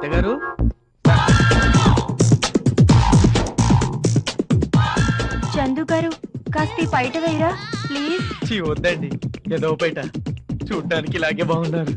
సరిత గారు చందు గారు కాస్త బయట వేయరా ప్లీజ్. వద్దండి ఏదో బయట చూడ్డానికి ఇలాగే బాగున్నారు.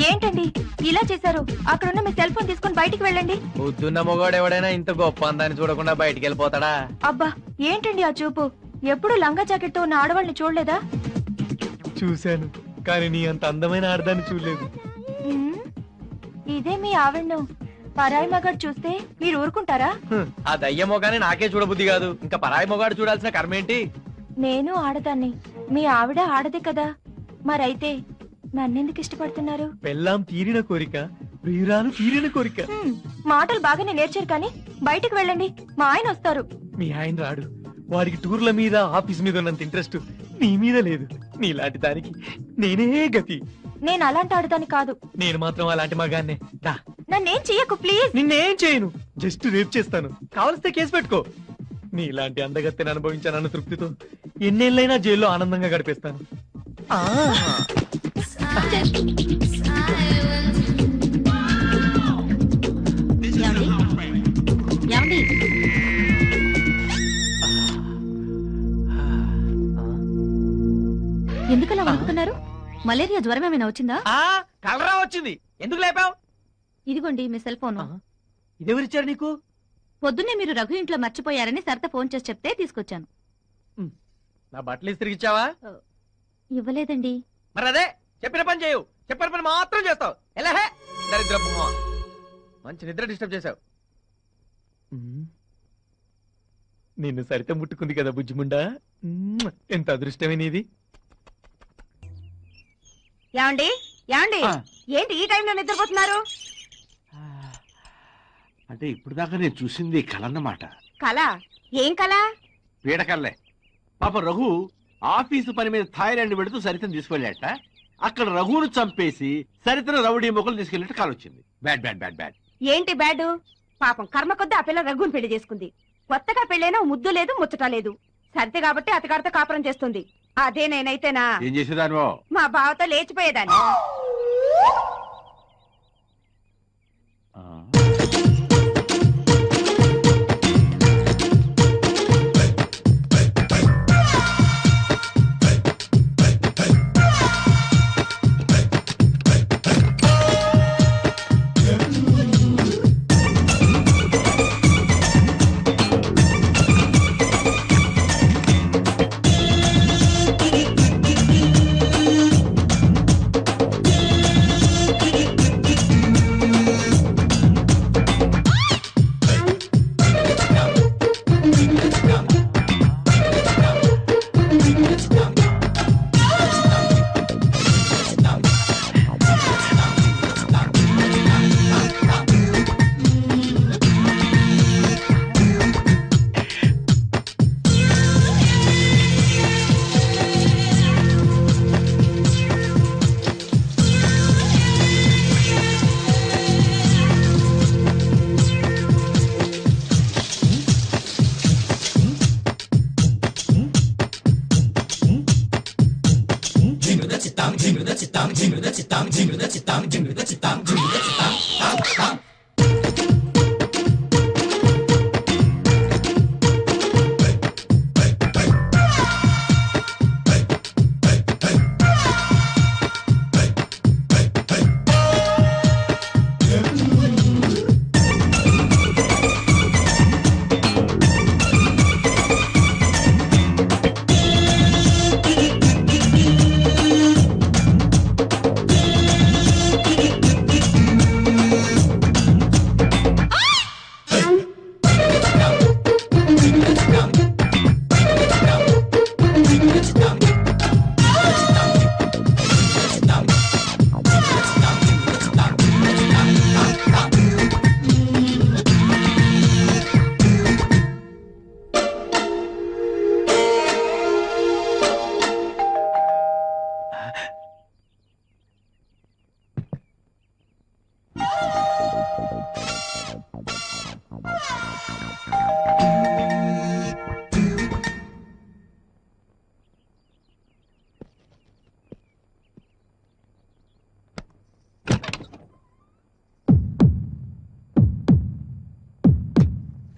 ఏంటండి ఇలా చేశారు? అక్కడున్న మీ సెల్ ఫోన్ తీసుకొని బయటికి వెళ్ళండి. పొద్దున్న మొగాడు ఎవడైనా ఇంత గొప్ప అందాన్ని చూడకుండా బయటికి వెళ్ళిపోతాడా? అబ్బా ఏంటండి ఆ చూపు? ఎప్పుడు లంగా జాకెట్ తో ఉన్న ఆడవాళ్ళని చూడలేదా? చూశాను, కానీ నీ అంత అందమైన ఆడదాన్ని చూడలేదు. ఇదే మీ ఆవిడను పరాయి మగాడు చూస్తే మీరు ఊరుకుంటారా? ఆ దయ్య మొగాని నాకే చూడబుద్ధి కాదు, ఇంకా పరాయి మొగాడు చూడాల్సిన కర్మేంటి? నేను ఆడదాన్ని, మీ ఆవిడ ఆడదే కదా, మరైతే నన్నెందుకు ఇష్టపడుతున్నారు? పెళ్ళాం తీరిన కోరిక, ప్రియురాలు తీరిన కోరిక. మాటలు బాగానే నేర్చారు కానీ బయటకు వెళ్ళండి, మా ఆయన వస్తారు. మీ ఆయన రాడు, వాడికి టూర్ల మీద ఆఫీస్ మీద ఉన్నంత ఇంట్రెస్ట్ నీ మీద లేదు. నీలాంటి దానికి నేనే గతి. నేను అలాంటి ఆడదాన్ని కాదు. నేను మాత్రం అలాంటి మగాన్నే. నన్నేం చెయ్యకు ప్లీజ్. నిన్నేం చేయను, జస్ట్ రేప్ చేస్తాను. కావలిస్తే కేసు పెట్టుకో. నీలాంటి అందగత్తెని అనుభవించానన్న తృప్తితో ఎన్నేళ్ళైనా జైల్లో ఆనందంగా గడిపేస్తాను. ఎందుకలా వణుకుతున్నారు? మలేరియా జ్వరం ఏమైనా వచ్చిందా? కలరా వచ్చింది. ఎందుకు లేపావు? ఇదిగోండి మీ సెల్ ఫోన్. ఇదెవరిచ్చారు నీకు? పొద్దున్నే మీరు రఘు ఇంట్లో మర్చిపోయారని సరిత ఫోన్ చేసి చెప్తే తీసుకొచ్చాను. నా బట్టలు ఇస్త్రిగిచ్చావా? ఇవ్వలేదండి. మరి అదే చెప్పిన పని చేయవు, చెప్పిన పని మాత్రం చేస్తావు. ఎలాహే దరిద్ర మంచి నిద్ర డిస్టర్బ్ చేసావు. నిన్ను సరిత ముట్టుకుంది కదా బుజ్జిముండా, ఎంత అదృష్టమే నీది. ఏమండి ఏమండి, ఏంటి ఈ టైంలో నిద్రపోతున్నారు? అంటే ఇప్పుడు దాకా నేను చూసింది కలన్నమాట. కళ? ఏం కళ? పీడకల్లే. పాప రఘు ఆఫీసు పని మీద థాయిలాండ్ వెళుతూ సరితను తీసుకెళ్ళాట. అక్కడ రఘును చంపేసి సరితను రౌడీ మొక్కలు తీసుకెళ్ళినట్టు కాల్ వచ్చింది. Bad bad bad bad. ఏంటి బ్యాడ్? పాపం కర్మ కొద్ది ఆ పిల్ల రఘుని పెళ్లి చేసుకుంది. కొత్తగా పెళ్ళైనా ముద్దు లేదు ముచ్చట లేదు. సరితే కాబట్టి అతగారితో కాపురం చేస్తుంది. అదే నేనైతేనా ఏం చేసేదాను? మా బావతో లేచిపోయేదాన్ని.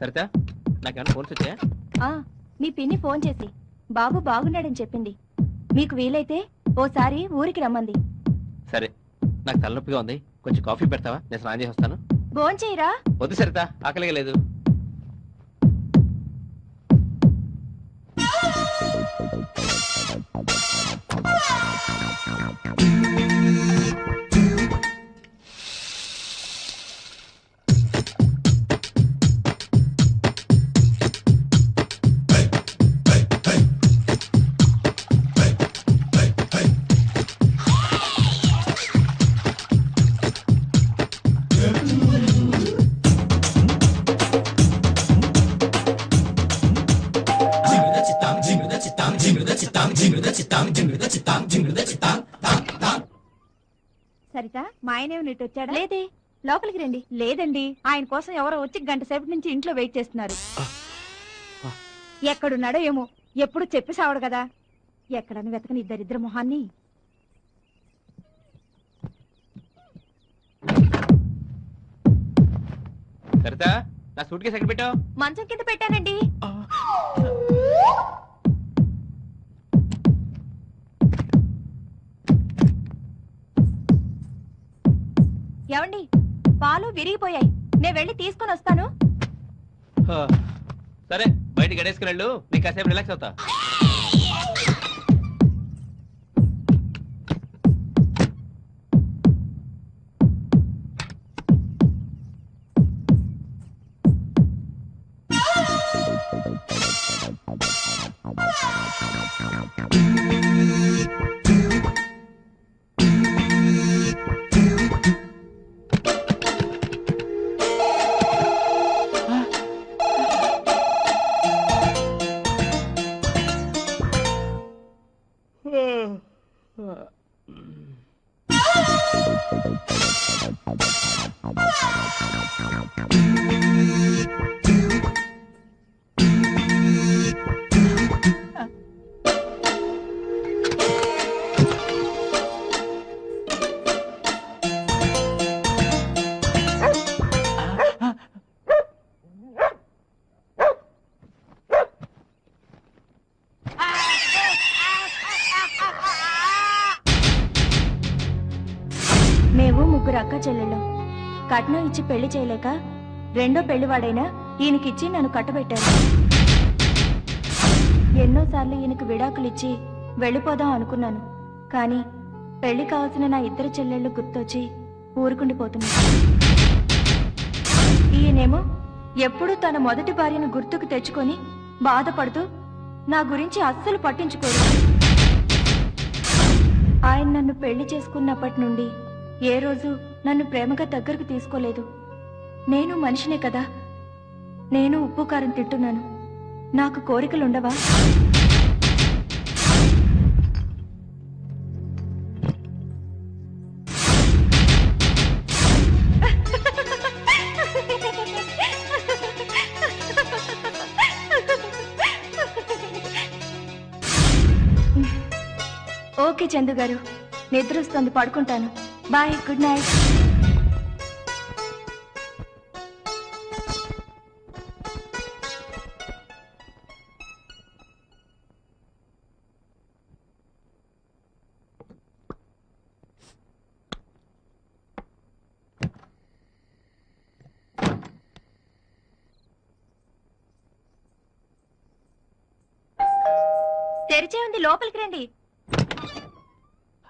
సరితా నాకేమన్నా ఫోన్స్ వచ్చాయా? మీ పిన్ని ఫోన్ చేసి బాబు బాగున్నాడని చెప్పింది. మీకు వీలైతే ఓసారి ఊరికి రమ్మంది. సరే, నాకు తలనొప్పిగా ఉంది, కొంచెం కాఫీ పెడతావా? నేను స్నానం చేసి వస్తాను. భోంచేయరా? వద్దు సరితా, ఆకలిగా లేదు. సరిత, మా ఆయన ఏమి ఇటు వచ్చాడా? లేదే. లోపలికి రండి. లేదండి, ఆయన కోసం ఎవరో వచ్చి గంట సేపటి నుంచి ఇంట్లో వెయిట్ చేస్తున్నారు. ఎక్కడున్నాడో ఏమో, ఎప్పుడు చెప్పి సావడు కదా. ఎక్కడని వెతకని ఇద్దరిద్దరు మొహాన్ని. సరితా, నా సూట్ కేసు ఎక్కడ పెట్టావు? మంచం కింద పెట్టానండి. ఏమండి, పాలు విరిగిపోయాయి, నేను వెళ్ళి తీసుకుని వస్తాను. సరే, బయట గడేసుకుని వెళ్ళు, నీకు కాసేపు రిలాక్స్ అవుతా. మేము ముగ్గురు అక్క చెల్లెళ్ళం. కట్నం ఇచ్చి పెళ్లి చేయలేక రెండో పెళ్లివాడైనా ఈయనకిచ్చి నన్ను కట్టబెట్టారు. ఎన్నోసార్లు ఈయనకు విడాకులిచ్చి వెళ్ళిపోదాం అనుకున్నాను. కానీ పెళ్లి కావాల్సిన నా ఇద్దరు చెల్లెళ్ళు గుర్తొచ్చి ఊరుకుండిపోతున్నా. ఈయనేమో ఎప్పుడూ తన మొదటి భార్యను గుర్తుకు తెచ్చుకొని బాధపడుతూ నా గురించి అస్సలు పట్టించుకోడు. ఆయన నన్ను పెళ్లి చేసుకున్నప్పటి నుండి ఏ రోజు నన్ను ప్రేమగా దగ్గరకు తీసుకోలేదు. నేను మనిషినే కదా, నేను ఉప్పు కారం తింటున్నాను. నాకు కోరికలుండవా? ఓకే చందు గారు, నిద్ర వస్తుంది, పడుకుంటాను. Bye, good night. తెరిచే ఉంది, లోపలికి రండి.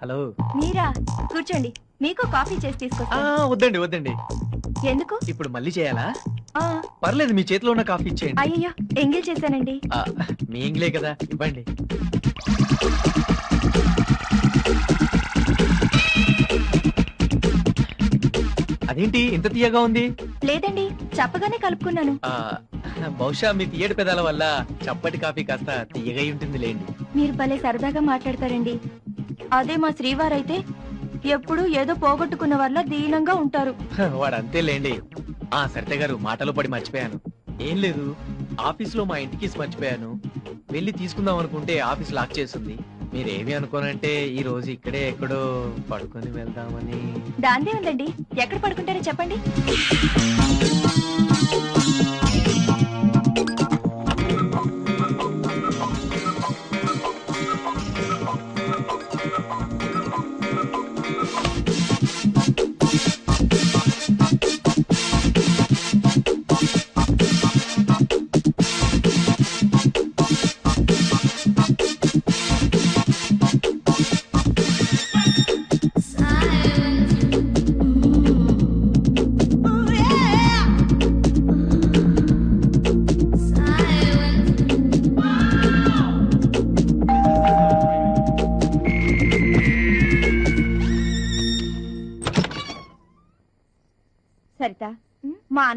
హలో. మీరా? కూర్చోండి, మీకు కాఫీ చేసి తీసుకొస్తా. వద్దండి వద్దండి. ఎందుకు? ఇప్పుడు మళ్ళీ చేయాలా? ఆ, పర్లేదు, మీ చేతిలో ఉన్న కాఫీ ఇచ్చేయండి. అయ్యో, ఎంగిల్ చేశానండి. మీ ఎంగిలే కదా, ఇవ్వండి. అదేంటి ఇంత తీయగా ఉంది? లేదండి, చెప్పగానే కలుపుకున్నాను. బహుశా మీ తీయటి పెదాల వల్ల చప్పటి కాఫీ కాస్త తీయగా ఉంటుంది లేండి. మీరు భలే సరదాగా మాట్లాడతారండి. అదే మా శ్రీవారైతే ఎప్పుడు ఏదో పోగొట్టుకున్న వల్ల దీనంగా ఉంటారు. వాడు అంతే లేండి. సరిత గారు, మాటలో పడి మర్చిపోయాను. ఏం లేదు, ఆఫీస్ లో మా ఇంటికి మర్చిపోయాను. వెళ్ళి తీసుకుందాం అనుకుంటే ఆఫీస్ లాక్ చేస్తుంది. మీరేమి అనుకోనంటే ఈ రోజు ఇక్కడే ఎక్కడో పడుకొని వెళ్దామని. దాందే ఉందండి, ఎక్కడ పడుకుంటారో చెప్పండి.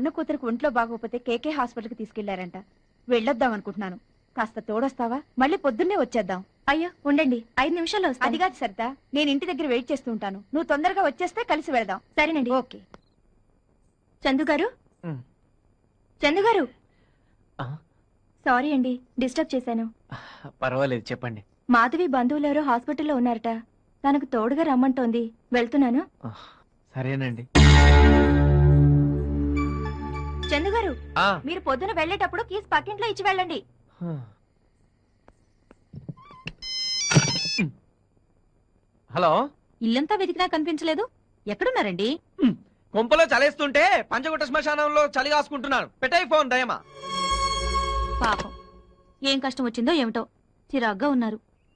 అన్న కూతురికి ఒంట్లో బాగోకపోతే కేకే హాస్పిటల్కి తీసుకెళ్లారంట. వెళ్ళొద్దాం అనుకుంటున్నాను. కాస్త తోడొస్తావా? మళ్ళీ పొద్దున్నే వచ్చేద్దాం. అయ్యో ఉండండి, 5 నిమిషాల్లో వస్తాను. అది కాదు సరిత, నేను ఇంటి దగ్గర వెయిట్ చేస్తూ ఉంటాను. నువ్వు తొందరగా వచ్చేస్తే కలిసి వెళదాం. సరేనండి. ఓకే. చందు గారు, చందు గారు, ఆ, సారీ అండి డిస్టర్బ్ చేశాను. పర్వాలేదు, చెప్పండి. మాధవి బంధువులెవరో హాస్పిటల్లో ఉన్నారట. తనకు తోడుగా రమ్మంటోంది. వెళ్తున్నాను. సరేనండి. చందు గారు, ఆ, మీరు పొద్దున వెళ్ళేటప్పుడు కీస్ పక్కింట్లో ఇచ్చి వెళ్ళండి. హలో. ఇల్లంతా వెతికినా కనిపించలేదు. ఎక్కడున్నారండి? కొంపలో చలేస్తుంటే పంచగుట్ట శ్మశానంలో చలి కాసుకుంటున్నాను. పెట్టాయి ఫోన్ దయమా. పాపం, ఏం కష్టం వచ్చిందో ఏమిటో చిరాగ్గా ఉన్నారు.